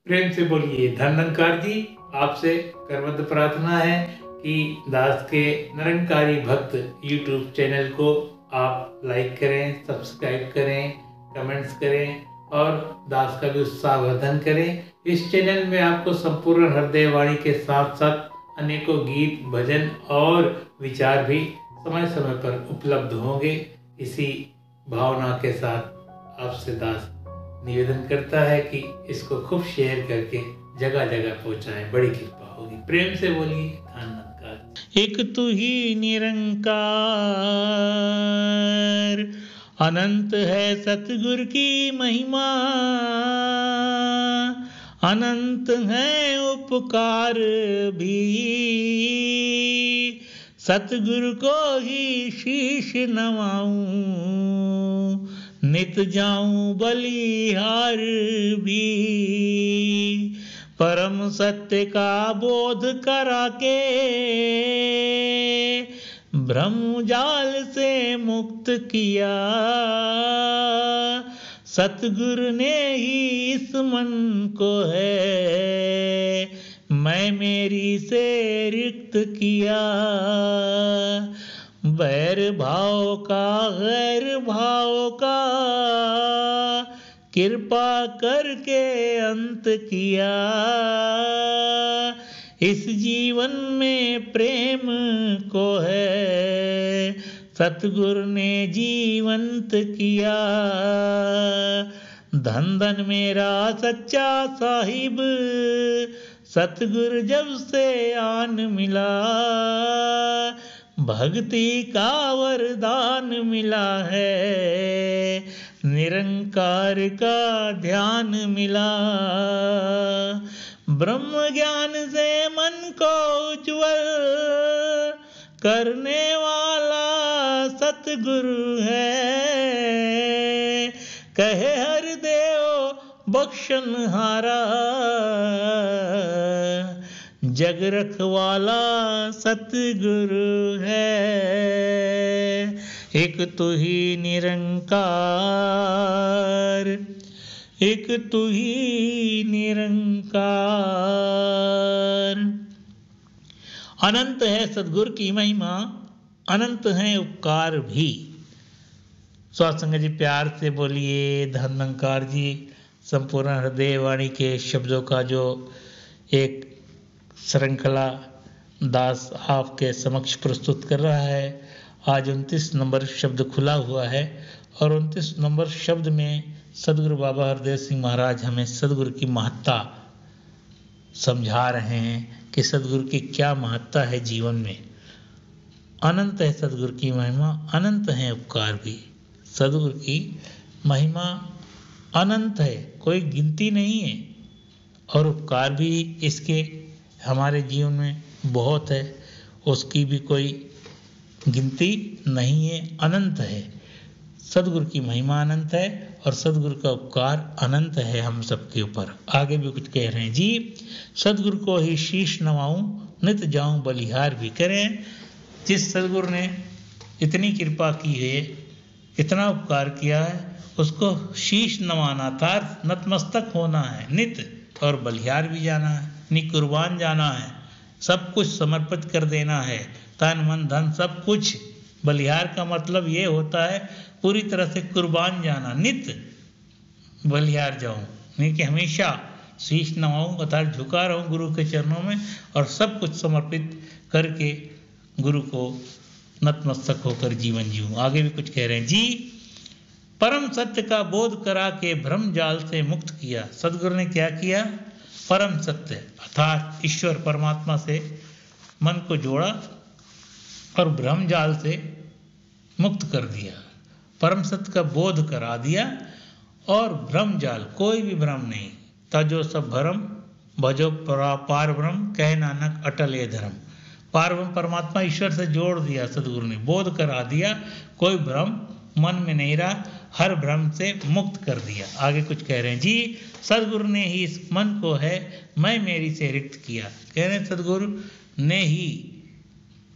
प्रेम से बोलिए धनंकार जी। आपसे करबद्ध प्रार्थना है कि दास के निरंकारी भक्त यूट्यूब चैनल को आप लाइक करें, सब्सक्राइब करें, कमेंट्स करें और दास का भी उत्साहवर्धन करें। इस चैनल में आपको संपूर्ण हृदय वाणी के साथ साथ अनेकों गीत, भजन और विचार भी समय समय पर उपलब्ध होंगे। इसी भावना के साथ आपसे दास निवेदन करता है कि इसको खूब शेयर करके जगह जगह पहुंचाएं, बड़ी कृपा होगी। प्रेम से बोलिए धन्यवाद। एक तू ही निरंकार, अनंत है सतगुरु की महिमा, अनंत है उपकार भी, सतगुरु को ही शीश नवाऊं, नित जाऊं बलिहार भी। परम सत्य का बोध करा के, ब्रह्म जाल से मुक्त किया, सतगुरु ने ही इस मन को है मैं मेरी से रिक्त किया। बैर भाव का गैर भाव का कृपा करके अंत किया, इस जीवन में प्रेम को है सतगुरु ने जीवंत किया। धन धन मेरा सच्चा साहिब, सतगुरु जब से आन मिला, भक्ति का वरदान मिला है, निरंकार का ध्यान मिला। ब्रह्म ज्ञान से मन को उज्ज्वल करने वाला सतगुरु है, कहे हर देव बख्शनहारा, जग रखवाला सतगुरु है। एक तू ही निरंकार, एक तू ही निरंकार। अनंत है सतगुरु की महिमा, अनंत है उपकार भी। सत्संग जी प्यार से बोलिए धनंकार जी। संपूर्ण हृदय वाणी के शब्दों का जो एक श्रृंखला दास आपके समक्ष प्रस्तुत कर रहा है। आज 29 नंबर शब्द खुला हुआ है और 29 नंबर शब्द में सदगुरु बाबा हरदेव सिंह महाराज हमें सदगुरु की महत्ता समझा रहे हैं कि सदगुरु की क्या महत्ता है जीवन में। अनंत है सदगुरु की महिमा, अनंत है उपकार भी। सदगुरु की महिमा अनंत है, कोई गिनती नहीं है, और उपकार भी इसके हमारे जीवन में बहुत है, उसकी भी कोई गिनती नहीं है, अनंत है। सदगुरु की महिमा अनंत है और सदगुरु का उपकार अनंत है हम सबके ऊपर। आगे भी कुछ कह रहे हैं जी। सदगुरु को ही शीश नवाऊं, नित जाऊं बलिहार भी। करें जिस सदगुरु ने इतनी कृपा की है, इतना उपकार किया है, उसको शीश नवाना था, नतमस्तक होना है नित, और बलिहार भी जाना है, कुर्बान जाना है, सब कुछ समर्पित कर देना है, तन मन धन सब कुछ। बलिहार का मतलब ये होता है पूरी तरह से कुर्बान जाना, नित बलिहार जाऊं, नहीं कि हमेशा शीश नवाऊं अर्थात झुका रहूं गुरु के चरणों में और सब कुछ समर्पित करके गुरु को नतमस्तक होकर जीवन जीऊं। आगे भी कुछ कह रहे हैं जी। परम सत्य का बोध करा के भ्रम जाल से मुक्त किया। सदगुरु ने क्या किया? परम सत्य अर्थात ईश्वर परमात्मा से मन को जोड़ा और भ्रम जाल से मुक्त कर दिया। परम सत्य का बोध करा दिया और भ्रम जाल, कोई भी भ्रम नहीं, तजो सब भरम भजो पार ब्रह्म, कह नानक अटल ये धर्म। पार ब्रह्म परमात्मा ईश्वर से जोड़ दिया सदगुरु ने, बोध करा दिया, कोई भ्रम मन में नहीं रहा, हर भ्रम से मुक्त कर दिया। आगे कुछ कह रहे हैं जी। सदगुरु ने ही इस मन को है मैं मेरी से रिक्त किया। कह रहे हैं सदगुरु ने ही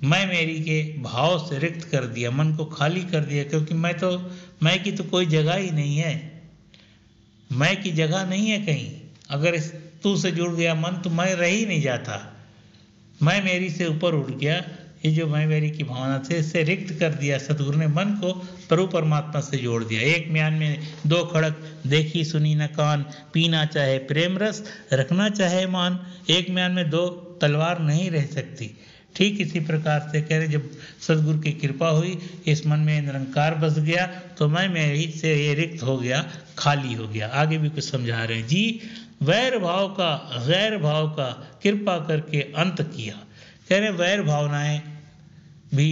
मैं मेरी के भाव से रिक्त कर दिया, मन को खाली कर दिया, क्योंकि मैं की तो कोई जगह ही नहीं है, मैं की जगह नहीं है कहीं। अगर इस तू से जुड़ गया मन तो मैं रह ही नहीं जाता, मैं मेरी से ऊपर उठ गया। ये जो मैं मेरी की भावना थी इससे रिक्त कर दिया सदगुरु ने मन को, प्रभु परमात्मा से जोड़ दिया। एक म्यान में दो खड़क, देखी सुनी न कान, पीना चाहे प्रेम रस, रखना चाहे मान, एक म्यान में दो तलवार नहीं रह सकती। ठीक इसी प्रकार से कह रहे जब सदगुरु की कृपा हुई, इस मन में निरंकार बस गया तो मैं मेरी से ये रिक्त हो गया, खाली हो गया। आगे भी कुछ समझा रहे हैं जी। वैर भाव का गैर भाव का कृपा करके अंत किया। कह रहे वैर भावनाएं भी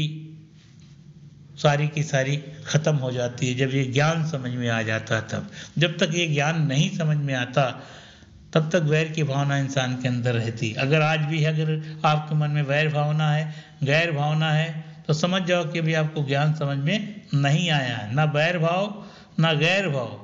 सारी की सारी खत्म हो जाती है जब ये ज्ञान समझ में आ जाता। तब जब तक ये ज्ञान नहीं समझ में आता तब तक वैर की भावना इंसान के अंदर रहती। अगर आज भी अगर आपके मन में वैर भावना है, गैर भावना है, तो समझ जाओ कि अभी आपको ज्ञान समझ में नहीं आया है। ना वैर भाव ना गैर भाव,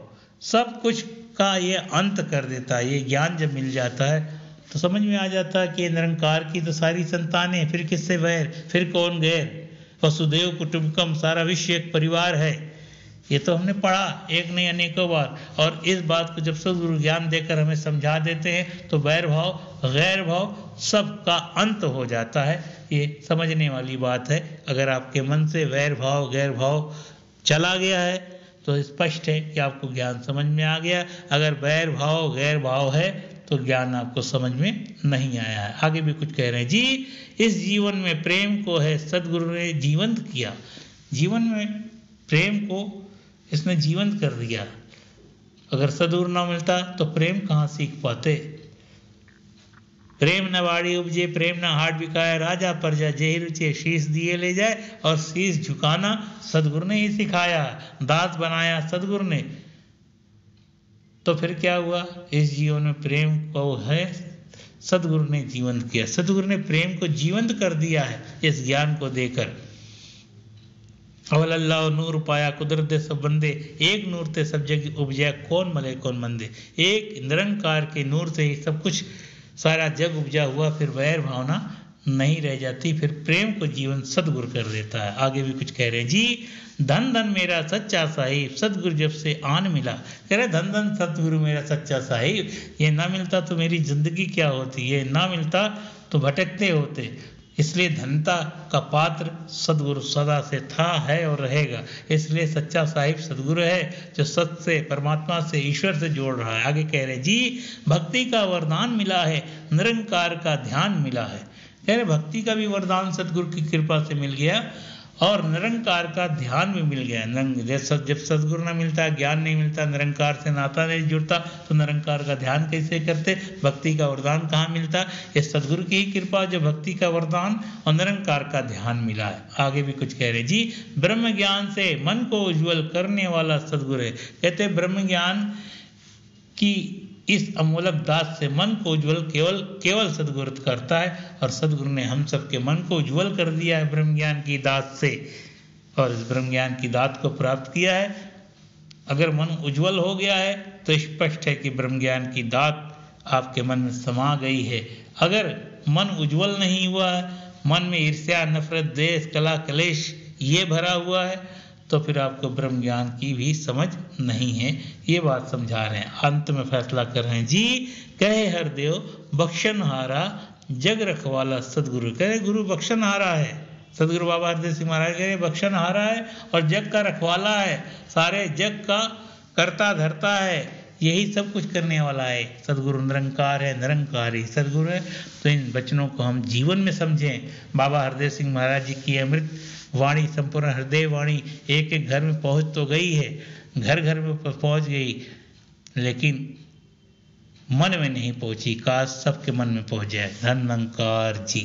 सब कुछ का ये अंत कर देता है। ये ज्ञान जब मिल जाता है तो समझ में आ जाता है कि निरंकार की तो सारी संतानें, फिर किससे वैर, फिर कौन गैर। वसुदेव कुटुंबकम, सारा विश्व एक परिवार है। ये तो हमने पढ़ा एक नहीं अनेकों बार। और इस बात को जब सदगुरु ज्ञान देकर हमें समझा देते हैं तो वैर भाव गैर भाव सब का अंत हो जाता है। ये समझने वाली बात है। अगर आपके मन से वैर भाव गैर भाव चला गया है तो स्पष्ट है कि आपको ज्ञान समझ में आ गया। अगर वैर भाव गैर भाव है तो ज्ञान आपको समझ में नहीं आया है। आगे भी कुछ कह रहे हैं जी। इस जीवन में प्रेम को है सदगुरु ने जीवंत किया। जीवन में प्रेम को इसने जीवंत कर दिया। अगर सदगुरु ना मिलता तो प्रेम कहाँ सीख पाते। प्रेम न वाड़ी उपजे, प्रेम न हाट बिकाए, राजा प्रजा जेहि रुचे, शीश दिए ले जाए। और शीश झुकाना सदगुरु ने ही सिखाया, दास बनाया सदगुरु ने। तो फिर क्या हुआ, इस जीवन में प्रेम को है सदगुरु ने जीवंत किया। सदगुरु ने प्रेम को जीवंत कर दिया है इस ज्ञान को देकर। अवल अल्लाह नूर पाया कुदरत दे सब बंदे, एक नूर ते सब जग उपजया, कौन मले कौन मंदे। एक निरंकार के नूर से ही सब कुछ सारा जग उपजा हुआ। फिर वैर भावना नहीं रह जाती, फिर प्रेम को जीवन सदगुरु कर देता है। आगे भी कुछ कह रहे हैं जी। धन धन मेरा सच्चा साहिब, सदगुरु जब से आन मिला। कह रहे धन धन सदगुरु मेरा सच्चा साहिब, ये ना मिलता तो मेरी जिंदगी क्या होती, ये ना मिलता तो भटकते होते। इसलिए धनता का पात्र सदगुरु सदा से था, है और रहेगा। इसलिए सच्चा साहिब सदगुरु है जो सत्य से, परमात्मा से, ईश्वर से जोड़ रहा है। आगे कह रहे जी। भक्ति का वरदान मिला है, निरंकार का ध्यान मिला है। कह रहे भक्ति का भी वरदान सदगुरु की कृपा से मिल गया और निरंकार का ध्यान भी मिल गया। जब सदगुरु ना मिलता, ज्ञान नहीं मिलता, निरंकार से नाता नहीं जुड़ता तो निरंकार का ध्यान कैसे करते, भक्ति का वरदान कहाँ मिलता। ये सदगुरु की ही कृपा जो भक्ति का वरदान और निरंकार का ध्यान मिला है। आगे भी कुछ कह रहे जी। ब्रह्म ज्ञान से मन को उज्ज्वल करने वाला सदगुरु है। कहते ब्रह्म ज्ञान की इस अमूलक दात से मन को उज्ज्वल केवल सदगुरु करता है। और सदगुरु ने हम सबके मन को उज्ज्वल कर दिया है ब्रह्म ज्ञान की दात से, और इस ब्रह्म ज्ञान की दात को प्राप्त किया है। अगर मन उज्ज्वल हो गया है तो स्पष्ट है कि ब्रह्म ज्ञान की दात आपके मन में समा गई है। अगर मन उज्ज्वल नहीं हुआ है, मन में ईर्ष्या, नफरत, द्वेष, कला, कलेश ये भरा हुआ है तो फिर आपको ब्रह्म ज्ञान की भी समझ नहीं है। ये बात समझा रहे हैं। अंत में फैसला कर रहे हैं जी। कहे हरदेव बख्शनहारा, जग रखवाला सदगुरु। कहे गुरु बख्शनहारा है, सदगुरु बाबा हरदेव सिंह महाराज कह रहे बख्शनहारा है और जग का रखवाला है, सारे जग का करता धरता है, यही सब कुछ करने वाला है। सदगुरु निरंकार है, निरंकारी सदगुरु है। तो इन वचनों को हम जीवन में समझें। बाबा हरदेव सिंह महाराज जी की अमृत वाणी, संपूर्ण हृदय वाणी एक एक घर में पहुंच तो गई है, घर घर में पहुंच गई, लेकिन मन में नहीं पहुंची। काश सबके मन में पहुंच जाए। धन्यंकार जी।